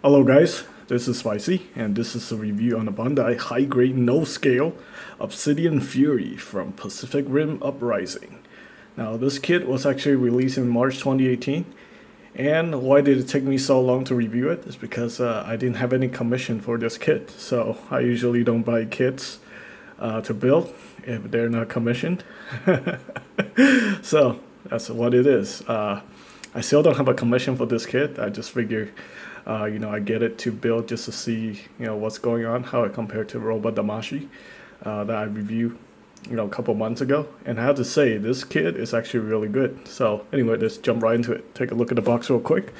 Hello guys, this is Spicy, and this is a review on the Bandai high-grade no-scale Obsidian Fury from Pacific Rim Uprising. Now this kit was actually released in March 2018, and why did it take me so long to review it? Is because I didn't have any commission for this kit, so I usually don't buy kits to build if they're not commissioned. So that's what it is. I still don't have a commission for this kit. I just figure, I get it to build just to see, what's going on, how it compared to Robot Damashi that I reviewed, a couple months ago. And I have to say, this kit is actually really good. So anyway, let's jump right into it. Take a look at the box real quick.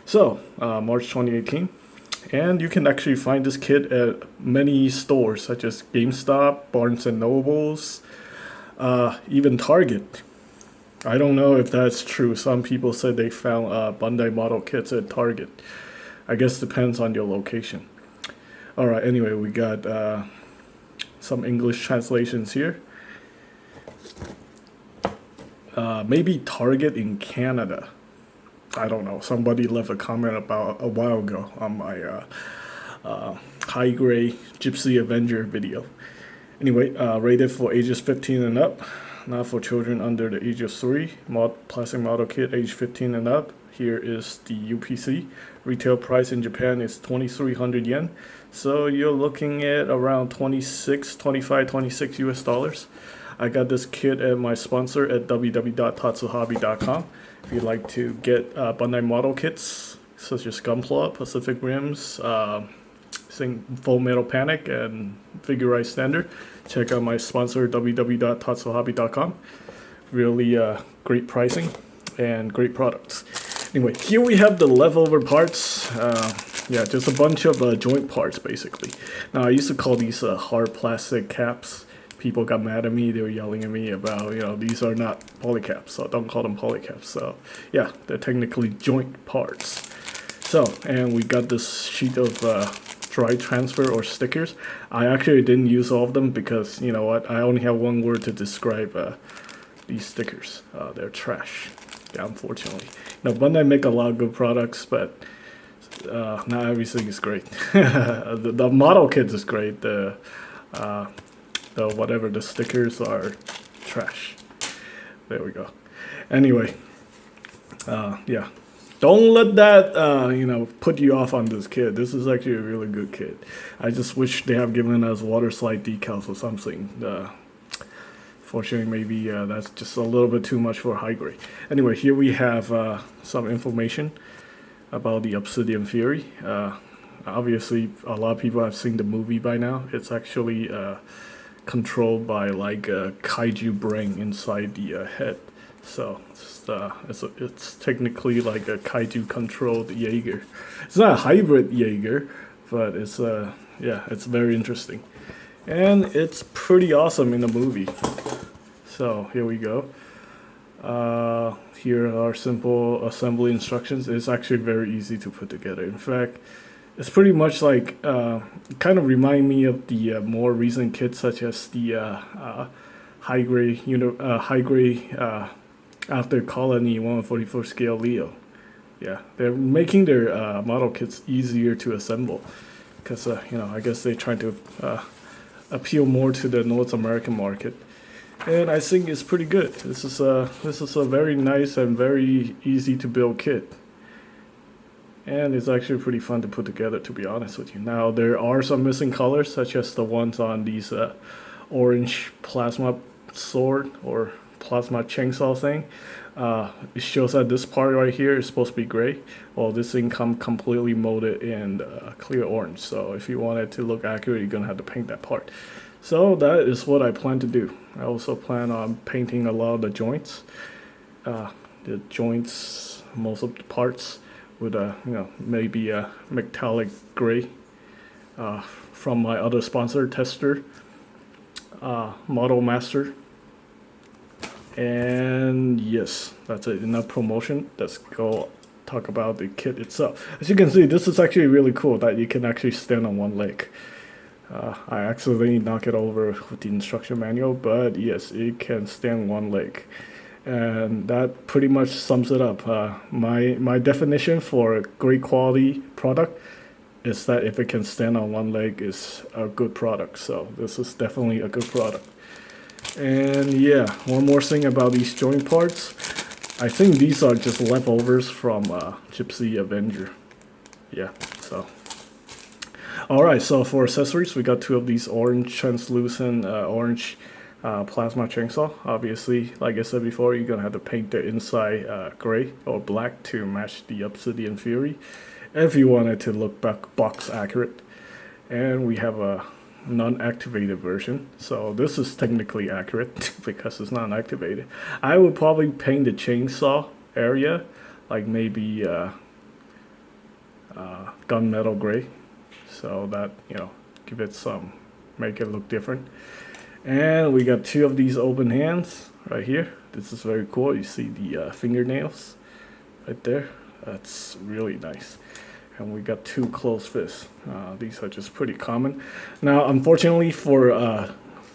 So March 2018, and you can actually find this kit at many stores such as GameStop, Barnes and Nobles, even Target. I don't know if that's true. Some people said they found Bandai model kits at Target. I guess depends on your location. Alright, anyway, we got some English translations here. Maybe Target in Canada. I don't know. Somebody left a comment about a while ago on my high-grade Gypsy Avenger video. Anyway, rated for ages 15 and up. Not for children under the age of 3. Plastic model kit age 15 and up. Here is the UPC. Retail price in Japan is 2,300 yen. So you're looking at around 26 US dollars. I got this kit at my sponsor at www.tatsuhobby.com. If you'd like to get Bandai model kits such as Gunpla, Pacific Rims, Full Metal Panic, and Figure Standard, check out my sponsor www.tatsuhobby.com. Really great pricing and great products. Anyway, here we have the leftover parts. Just a bunch of joint parts basically. Now I used to call these hard plastic caps. People got mad at me. They were yelling at me about, these are not polycaps, so don't call them polycaps. So yeah, they're technically joint parts. So, and we got this sheet of dry transfer or stickers. I actually didn't use all of them because, you know what, I only have one word to describe these stickers. They're trash, yeah, unfortunately. Bandai make a lot of good products, but not everything is great. The model kit is great. The stickers are trash. There we go. Anyway, yeah. Don't let that, put you off on this kit. This is actually a really good kit. I just wish they have given us water slide decals or something. Fortunately, maybe that's just a little bit too much for high grade. Anyway, here we have some information about the Obsidian Fury. Obviously, a lot of people have seen the movie by now. It's actually controlled by like a kaiju brain inside the head. So it's technically like a kaiju controlled Jaeger. It's not a hybrid Jaeger, but it's it's very interesting, and it's pretty awesome in the movie. So here we go. Here are simple assembly instructions. It's actually very easy to put together. In fact, it's pretty much like kind of remind me of the more recent kits such as the high grade after Colony 144 scale Leo. Yeah, they're making their model kits easier to assemble because I guess they're trying to appeal more to the North American market, and I think it's pretty good. This is a very nice and very easy to build kit, and it's actually pretty fun to put together, to be honest with you. Now there are some missing colors such as the ones on these orange plasma sword or plasma chainsaw thing. It shows that this part right here is supposed to be gray. Well, this thing come completely molded in clear orange, so if you want it to look accurate, you're gonna have to paint that part. So that is what I plan to do. I also plan on painting a lot of the joints. Most of the parts with maybe a metallic gray from my other sponsor, Tester, Model Master. And yes, that's it. Enough promotion. Let's go talk about the kit itself. As you can see, this is actually really cool that you can actually stand on one leg. I accidentally knocked it over with the instruction manual, but yes, it can stand one leg. And that pretty much sums it up. My definition for a great quality product is that if it can stand on one leg, is a good product. So this is definitely a good product. And yeah, one more thing about these joint parts. I think these are just leftovers from Gypsy Avenger. Yeah, so. Alright, so for accessories, we got two of these orange translucent orange plasma chainsaw. Obviously, like I said before, you're gonna have to paint the inside gray or black to match the Obsidian Fury if you want it to look box accurate. And we have a non-activated version, so this is technically accurate because it's not activated. I would probably paint the chainsaw area like maybe gunmetal gray, so that, you know, give it some, make it look different. And we got two of these open hands right here. This is very cool. You see the fingernails right there. That's really nice. And we got two closed fists. These are just pretty common. Now, unfortunately, for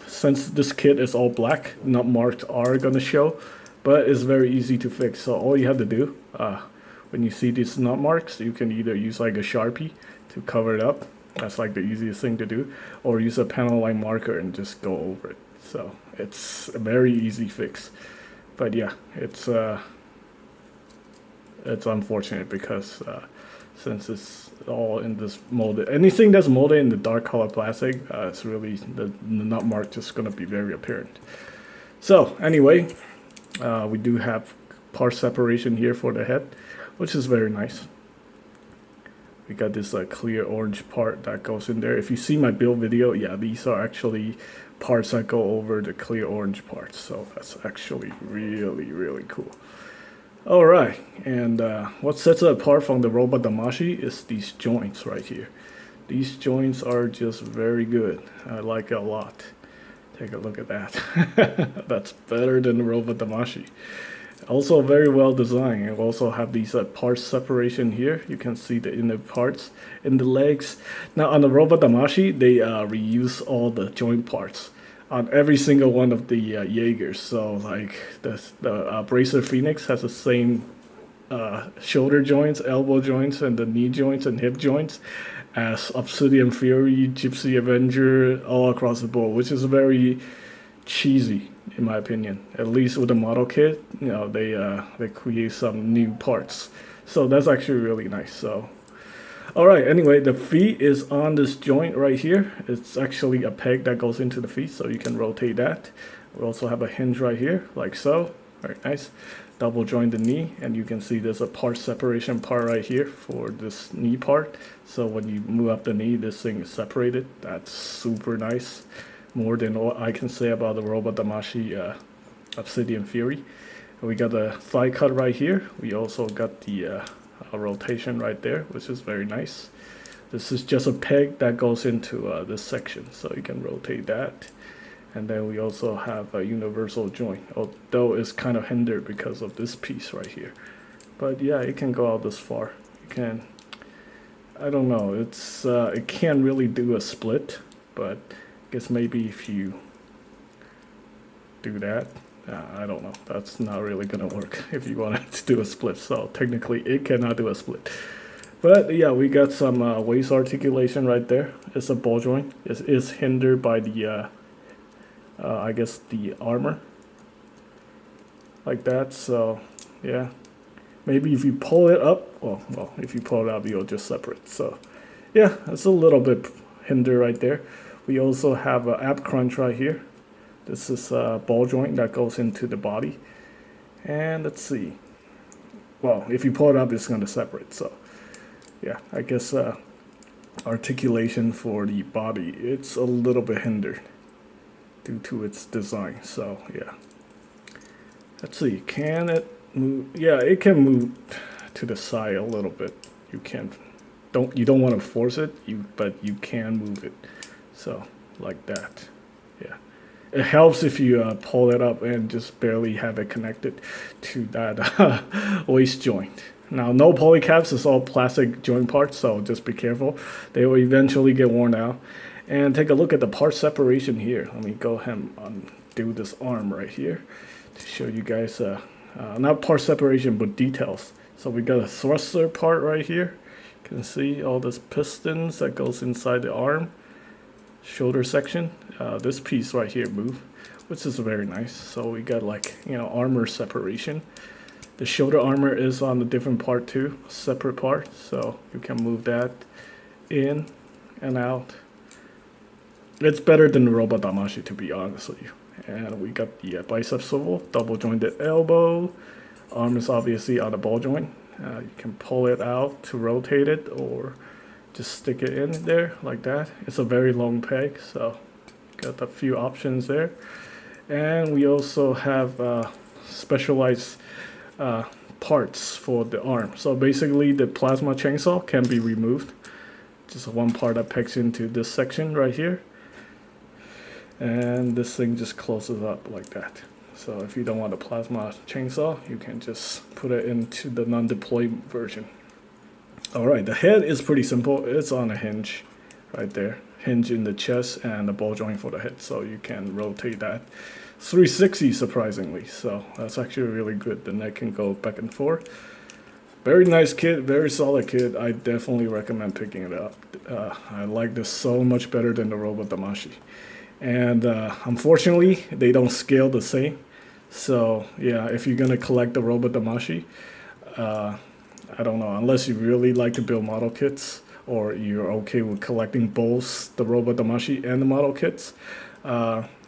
since this kit is all black, nut marks are gonna show, but it's very easy to fix. So all you have to do, when you see these nut marks, you can either use like a Sharpie to cover it up. That's like the easiest thing to do, or use a panel line marker and just go over it. So it's a very easy fix. But yeah, it's unfortunate because since it's all in this molded, anything that's molded in the dark color plastic, it's really the nut mark just gonna be very apparent. So anyway, we do have part separation here for the head, which is very nice. We got this clear orange part that goes in there. If you see my build video, yeah, these are actually parts that go over the clear orange parts. So that's actually really, really cool. All right, and what sets it apart from the Robot Damashi is these joints right here. These joints are just very good. I like it a lot. Take a look at that. That's better than the Robot Damashi. Also very well designed. And also have these parts separation here. You can see the inner parts in the legs. Now on the Robot Damashi, they reuse all the joint parts on every single one of the Jaegers. So like the Bracer Phoenix has the same shoulder joints, elbow joints, and the knee joints and hip joints as Obsidian Fury, Gypsy Avenger, all across the board, which is very cheesy in my opinion. At least with the model kit, you know, they create some new parts. So that's actually really nice. So alright, anyway, the feet is on this joint right here. It's actually a peg that goes into the feet, so you can rotate that. We also have a hinge right here, like so. Very nice. Double joint the knee, and you can see there's a part separation part right here for this knee part. So when you move up the knee, this thing is separated. That's super nice. More than what I can say about the Robot Damashi Obsidian Fury. And we got a thigh cut right here. We also got the rotation right there, which is very nice. This is just a peg that goes into this section, so you can rotate that. And then we also have a universal joint, although it's kind of hindered because of this piece right here. But yeah, it can go out this far. You can, I don't know, it's it can't really do a split, but I guess maybe if you do that, I don't know, that's not really gonna work if you wanted to do a split. So technically it cannot do a split. But yeah, we got some waist articulation right there. It's a ball joint. It is hindered by the I guess the armor like that. So yeah, maybe if you pull it up, well if you pull it up, you'll just separate. So yeah, it's a little bit hinder right there. We also have an ab crunch right here. This is a ball joint that goes into the body. And let's see, well, if you pull it up, it's going to separate. So yeah, I guess articulation for the body, it's a little bit hindered due to its design. So yeah, let's see, can it move? Yeah, it can move to the side a little bit. You don't want to force it, but you can move it. So like that. Yeah, it helps if you pull it up and just barely have it connected to that waist joint. Now, no polycaps, it's all plastic joint parts, so just be careful. They will eventually get worn out. And take a look at the part separation here. Let me go ahead and undo this arm right here to show you guys, not part separation, but details. So we got a thruster part right here. can see all these pistons that goes inside the arm, shoulder section. This piece right here move, which is very nice. So we got like, you know, armor separation. The shoulder armor is on a different part too, separate part. So you can move that in and out. It's better than the Robot Damashi, to be honest with you. And we got the bicep swivel, double jointed elbow. Arm is obviously on the ball joint. You can pull it out to rotate it or just stick it in there like that. It's a very long peg, so got a few options there. And we also have specialized parts for the arm. So basically the plasma chainsaw can be removed. Just one part that pegs into this section right here. And this thing just closes up like that. So if you don't want a plasma chainsaw, you can just put it into the non-deploy version. Alright, the head is pretty simple. It's on a hinge right there. Hinge in the chest and the ball joint for the head. So you can rotate that 360 surprisingly. So that's actually really good. The neck can go back and forth. Very nice kit, very solid kit. I definitely recommend picking it up. I like this so much better than the Robot Damashi. And unfortunately, they don't scale the same. So yeah, if you're gonna collect the Robot Damashi, I don't know, unless you really like to build model kits or you're okay with collecting both the Robot Damashi and the model kits,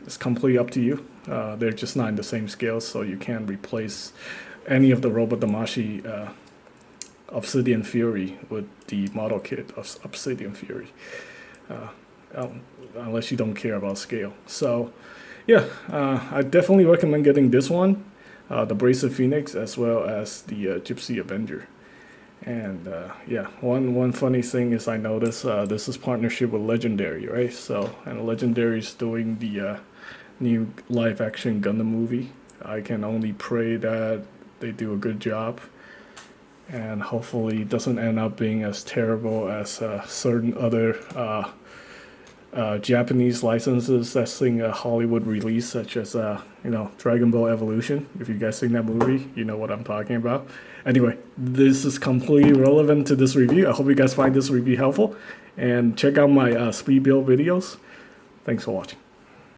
it's completely up to you. They're just not in the same scale, so you can't replace any of the Robot Damashi Obsidian Fury with the model kit of Obsidian Fury. Unless you don't care about scale. So yeah, I definitely recommend getting this one, the Bracer Phoenix, as well as the Gypsy Avenger. And yeah, one funny thing is I noticed this is partnership with Legendary, right? So, and Legendary is doing the new live action Gundam movie. I can only pray that they do a good job, and hopefully it doesn't end up being as terrible as certain other Japanese licenses that's seeing a Hollywood release, such as you know, Dragon Ball Evolution. If you guys seen that movie, you know what I'm talking about. Anyway, this is completely relevant to this review. I hope you guys find this review helpful, and check out my speed build videos. Thanks for watching.